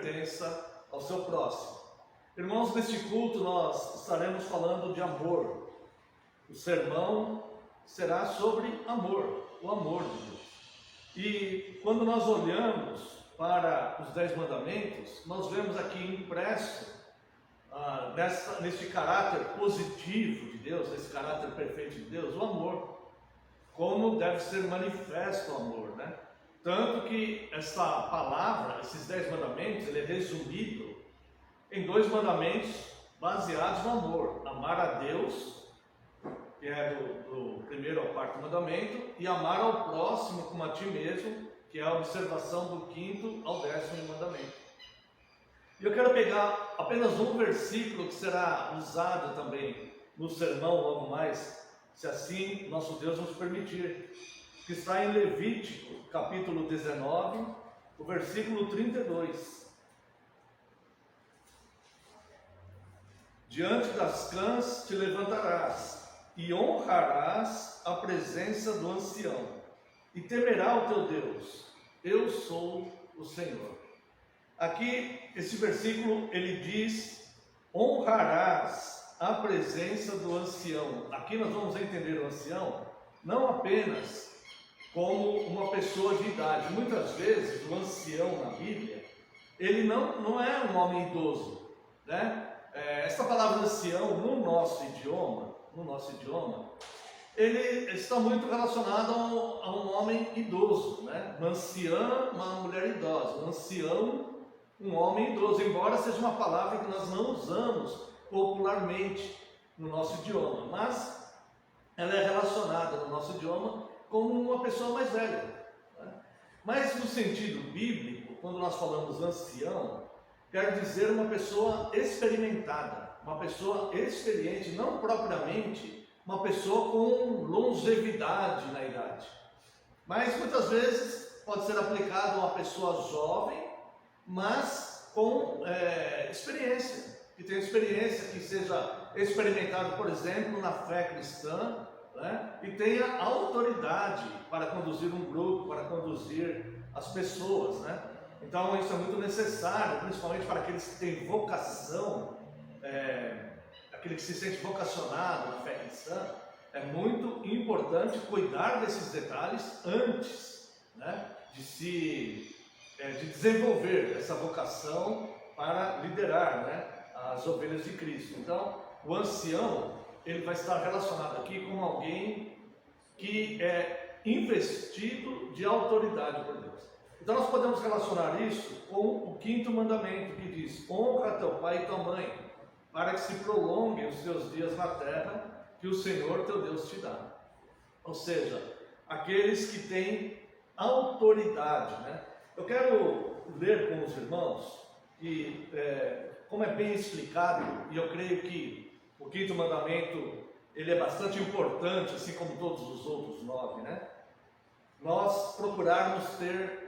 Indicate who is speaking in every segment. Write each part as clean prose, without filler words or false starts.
Speaker 1: pertença ao seu próximo. Irmãos, neste culto nós estaremos falando de amor. O sermão será sobre amor, o amor de Deus. E quando nós olhamos para os 10 mandamentos, nós vemos aqui impresso neste caráter positivo de Deus, nesse caráter perfeito de Deus, o amor. Como deve ser manifesto o amor, né? Tanto que essa palavra, esses 10 mandamentos, ele é resumido em 2 mandamentos baseados no amor: amar a Deus, que é do primeiro ao quarto mandamento, e amar ao próximo como a ti mesmo, que é a observação do 5º ao 10º mandamento. E eu quero pegar apenas um versículo que será usado também no sermão logo mais, se assim nosso Deus nos permitir, que está em Levítico, capítulo 19, o versículo 32. Diante das cãs te levantarás e honrarás a presença do ancião, e temerá o teu Deus. Eu sou o Senhor. Aqui, esse versículo, ele diz: honrarás a presença do ancião. Aqui nós vamos entender o ancião não apenas como uma pessoa de idade. Muitas vezes o ancião na Bíblia, ele não é um homem idoso, né? Essa palavra ancião no nosso idioma, ele está muito relacionado a um homem idoso, né? Uma anciã, uma mulher idosa. Um ancião, um homem idoso, embora seja uma palavra que nós não usamos popularmente no nosso idioma, mas ela é relacionada no nosso idioma como uma pessoa mais velha, né? Mas no sentido bíblico, quando nós falamos ancião, quer dizer uma pessoa experimentada, uma pessoa experiente, não propriamente uma pessoa com longevidade na idade, mas muitas vezes pode ser aplicado a uma pessoa jovem, mas com experiência, que tenha experiência, que seja experimentado, por exemplo, na fé cristã, né? E tenha autoridade para conduzir um grupo, para conduzir as pessoas, né? Então isso é muito necessário, principalmente para aqueles que têm vocação, aquele que se sente vocacionado na fé cristã. É muito importante cuidar desses detalhes antes, né, de desenvolver essa vocação para liderar, né, as ovelhas de Cristo. Então, o ancião, ele vai estar relacionado aqui com alguém que é investido de autoridade por Deus. Então, nós podemos relacionar isso com o 5º mandamento, que diz: honra teu pai e tua mãe, para que se prolonguem os teus dias na terra que o Senhor teu Deus te dá. Ou seja, aqueles que têm autoridade, né? Eu quero ler com os irmãos, e como é bem explicado, e eu creio que o 5º mandamento, ele é bastante importante, assim como todos os outros 9, né? Nós procurarmos ter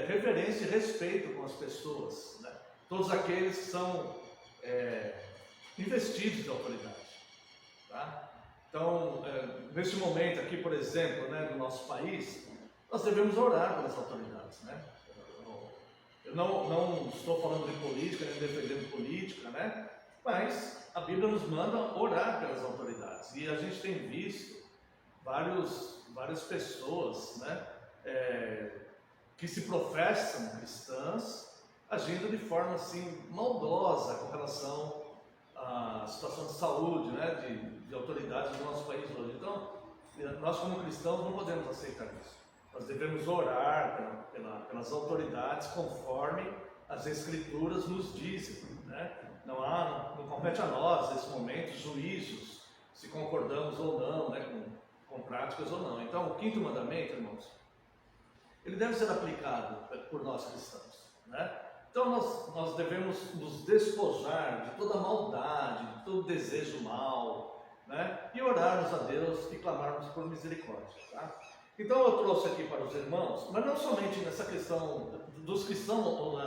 Speaker 1: reverência e respeito com as pessoas, né? Todos aqueles que são investidos de autoridade, tá? Então, neste momento aqui, por exemplo, né, do nosso país, nós devemos orar pelas autoridades, né? Eu não estou falando de política, nem defendendo política, né? Mas a Bíblia nos manda orar pelas autoridades, e a gente tem visto várias pessoas, né, que se professam cristãs agindo de forma assim maldosa com relação à situação de saúde, né, de autoridades do nosso país hoje. Então, nós como cristãos não podemos aceitar isso. Nós devemos orar pelas autoridades conforme as Escrituras nos dizem, né? Não compete a nós nesse momento juízos, se concordamos ou não, né, com práticas ou não. Então, o 5º mandamento, irmãos, ele deve ser aplicado por nós cristãos, né? Então nós devemos nos despojar de toda maldade, de todo desejo mal, né? E orarmos a Deus e clamarmos por misericórdia, tá? Então eu trouxe aqui para os irmãos, mas não somente nessa questão dos cristãos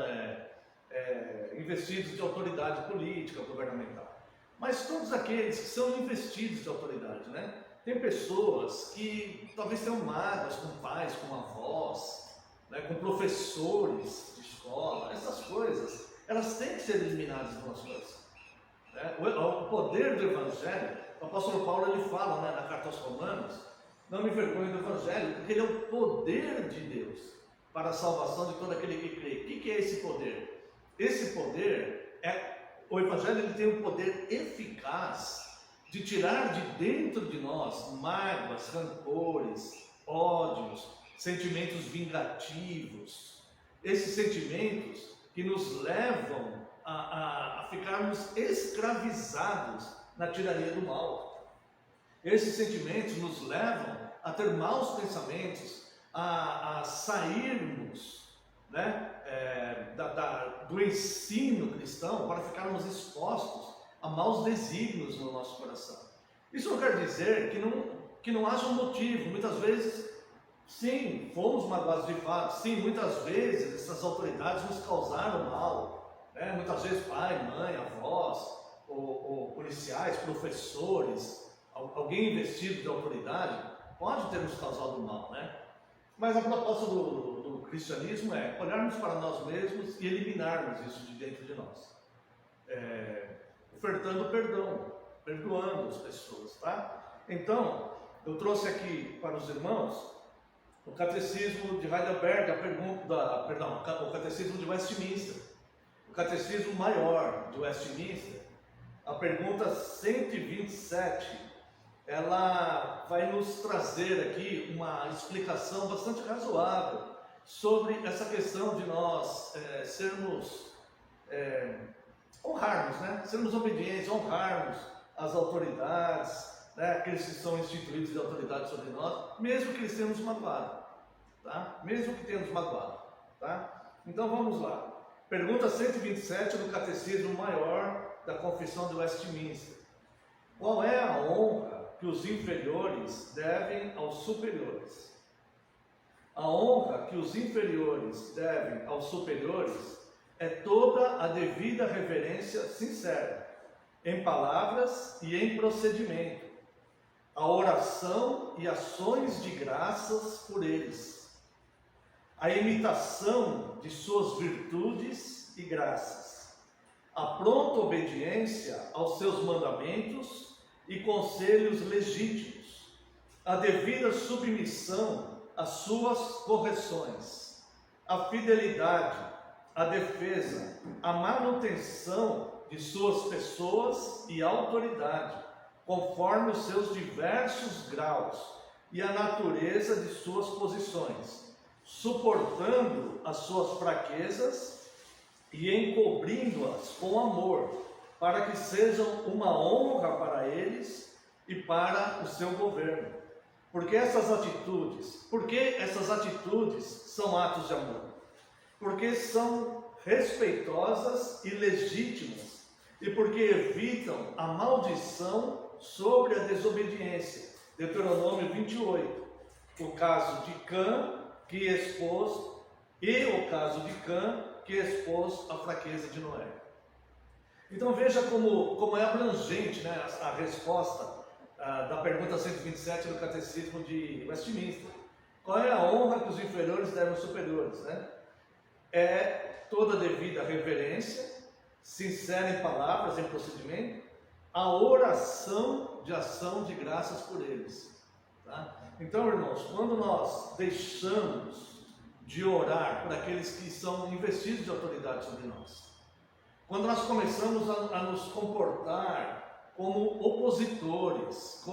Speaker 1: investidos de autoridade política, governamental, mas todos aqueles que são investidos de autoridade, né? Tem pessoas que talvez tenham mágoas com pais, com avós, né, com professores de escola, essas coisas. elas têm que ser eliminadas do nosso coração. Né? O poder do Evangelho, o apóstolo Paulo ele fala, né, na carta aos Romanos, não me envergonhe do Evangelho, porque ele é o poder de Deus para a salvação de todo aquele que crê. O que é esse poder? Esse poder o Evangelho ele tem um poder eficaz de tirar de dentro de nós mágoas, rancores, ódios, sentimentos vingativos, esses sentimentos que nos levam a ficarmos escravizados na tirania do mal. Esses sentimentos nos levam a ter maus pensamentos, a sairmos, né, do ensino cristão para ficarmos expostos a maus desígnios no nosso coração. Isso não quer dizer que não haja um motivo. Muitas vezes, sim, fomos magoados de fato, sim, muitas vezes essas autoridades nos causaram mal, né? Muitas vezes pai, mãe, avós, ou policiais, professores, alguém investido de autoridade pode ter nos causado mal, né? Mas a proposta do cristianismo é olharmos para nós mesmos e eliminarmos isso de dentro de nós, ofertando perdão, perdoando as pessoas, tá? Então, eu trouxe aqui para os irmãos o Catecismo de Heidelberg, o Catecismo de Westminster, o Catecismo Maior de Westminster, a pergunta 127, ela vai nos trazer aqui uma explicação bastante razoável sobre essa questão de nós honrarmos, né? Sermos obedientes, honrarmos as autoridades, né? Aqueles que são instituídos de autoridade sobre nós, mesmo que eles tenham nos magoado, tá? Mesmo que tenham nos magoado, tá? Então vamos lá. Pergunta 127 do Catecismo Maior da Confissão de Westminster. Qual é a honra que os inferiores devem aos superiores? A honra que os inferiores devem aos superiores é toda a devida reverência sincera, em palavras e em procedimento, a oração e ações de graças por eles, a imitação de suas virtudes e graças, a pronta obediência aos seus mandamentos e conselhos legítimos, a devida submissão às suas correções, a fidelidade, a defesa, a manutenção de suas pessoas e autoridade, conforme os seus diversos graus e a natureza de suas posições, suportando as suas fraquezas e encobrindo-as com amor, para que sejam uma honra para eles e para o seu governo. Por que essas atitudes são atos de amor? Porque são respeitosas e legítimas, e porque evitam a maldição sobre a desobediência. Deuteronômio 28, o caso de Cã, que expôs a fraqueza de Noé. Então veja como é abrangente, né, a resposta da pergunta 127 do Catecismo de Westminster. Qual é a honra que os inferiores devem aos superiores, né? É toda devida reverência, sincera em palavras, em procedimento, a oração de ação de graças por eles, tá? Então, irmãos, quando nós deixamos de orar por aqueles que são investidos de autoridade sobre nós, quando nós começamos a nos comportar como opositores,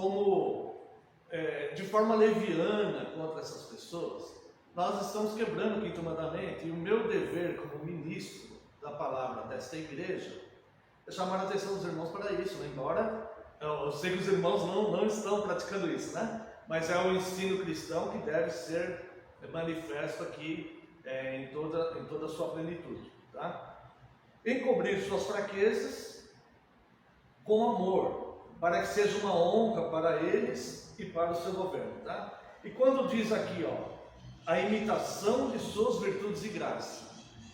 Speaker 1: de forma leviana contra essas pessoas, nós estamos quebrando o quinto mandamento. E o meu dever como ministro da palavra desta igreja é chamar a atenção dos irmãos para isso, né? Embora eu sei que os irmãos não estão praticando isso, né? Mas é o ensino cristão que deve ser manifesto aqui em toda a sua plenitude, tá? Encobrir suas fraquezas com amor, para que seja uma honra para eles e para o seu governo, tá? E quando diz aqui, a imitação de suas virtudes e graças,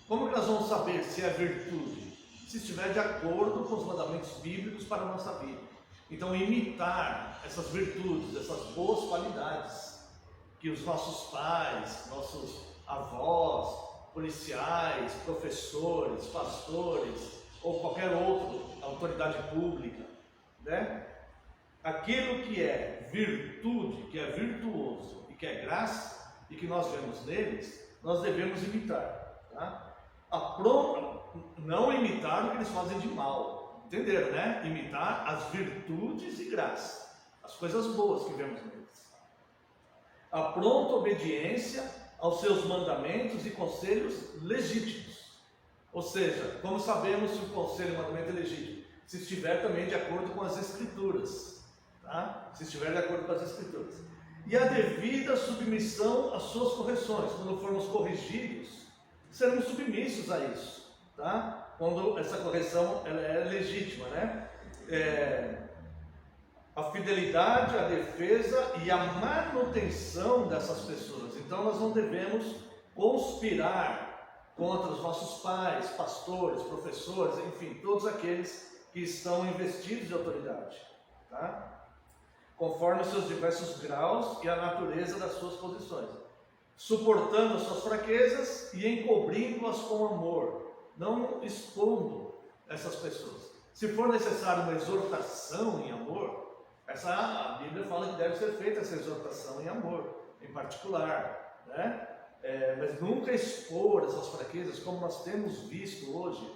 Speaker 1: como que nós vamos saber se é virtude? Se estiver de acordo com os mandamentos bíblicos para a nossa vida. Então, imitar essas virtudes, essas boas qualidades que os nossos pais, nossos avós, policiais, professores, pastores ou qualquer outra autoridade pública, né? Aquilo que é virtude, que é virtuoso e que é graça e que nós vemos neles, nós devemos imitar, tá? Não imitar o que eles fazem de mal, entenderam, né? Imitar as virtudes e graça, as coisas boas que vemos neles. A pronta obediência aos seus mandamentos e conselhos legítimos. Ou seja, como sabemos se o conselho e mandamento é legítimo? Se estiver também de acordo com as Escrituras, tá? Se estiver de acordo com as Escrituras. E a devida submissão às suas correções. Quando formos corrigidos, seremos submissos a isso, tá? Quando essa correção ela é legítima, né? A fidelidade, a defesa e a manutenção dessas pessoas. Então nós não devemos conspirar contra os nossos pais, pastores, professores, enfim, todos aqueles que estão investidos de autoridade, tá? Conforme os seus diversos graus e a natureza das suas posições, suportando as suas fraquezas e encobrindo-as com amor, não expondo essas pessoas. Se for necessário uma exortação em amor, a Bíblia fala que deve ser feita essa exortação em amor, em particular, né? Mas nunca expor essas fraquezas, como nós temos visto hoje.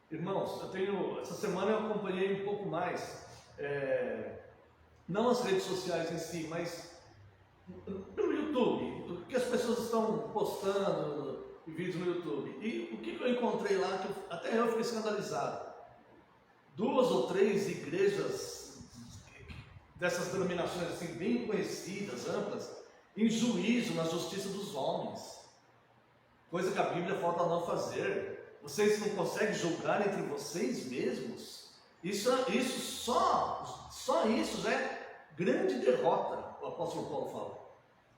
Speaker 1: Irmãos, essa semana eu acompanhei um pouco mais, não as redes sociais em si, mas pelo YouTube, o que as pessoas estão postando em vídeos no YouTube. E o que eu encontrei lá, que até eu fiquei escandalizado. 2 ou 3 igrejas dessas denominações assim, bem conhecidas, amplas, em juízo na justiça dos homens. Coisa que a Bíblia falta não fazer. Vocês não conseguem julgar entre vocês mesmos? Isso só isso já é grande derrota, o apóstolo Paulo fala.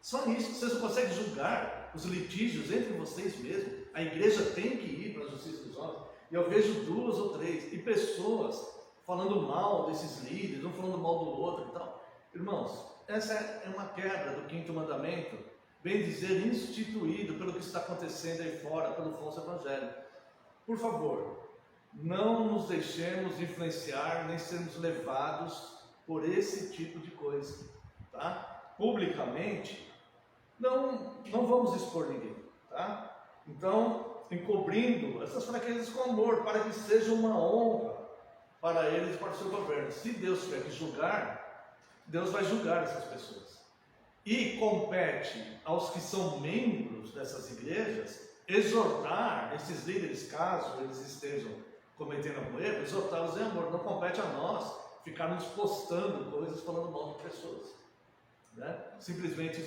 Speaker 1: Só isso, vocês não conseguem julgar os litígios entre vocês mesmos. A igreja tem que ir para a justiça dos homens. E eu vejo 2 ou 3, e pessoas falando mal desses líderes, um falando mal do outro e tal. Irmãos, essa é uma quebra do 5º mandamento, bem dizer, instituído pelo que está acontecendo aí fora, pelo falso evangelho. Por favor, não nos deixemos influenciar, nem sermos levados por esse tipo de coisa, tá? Publicamente, não vamos expor ninguém, tá? Então, encobrindo essas fraquezas com amor, para que seja uma honra para eles e para o seu governo. Se Deus tiver que julgar, Deus vai julgar essas pessoas. E compete aos que são membros dessas igrejas exortar esses líderes, caso eles estejam cometendo algum erro, exortá-los em amor. Não compete a nós ficarmos postando coisas falando mal de pessoas, né? Simplesmente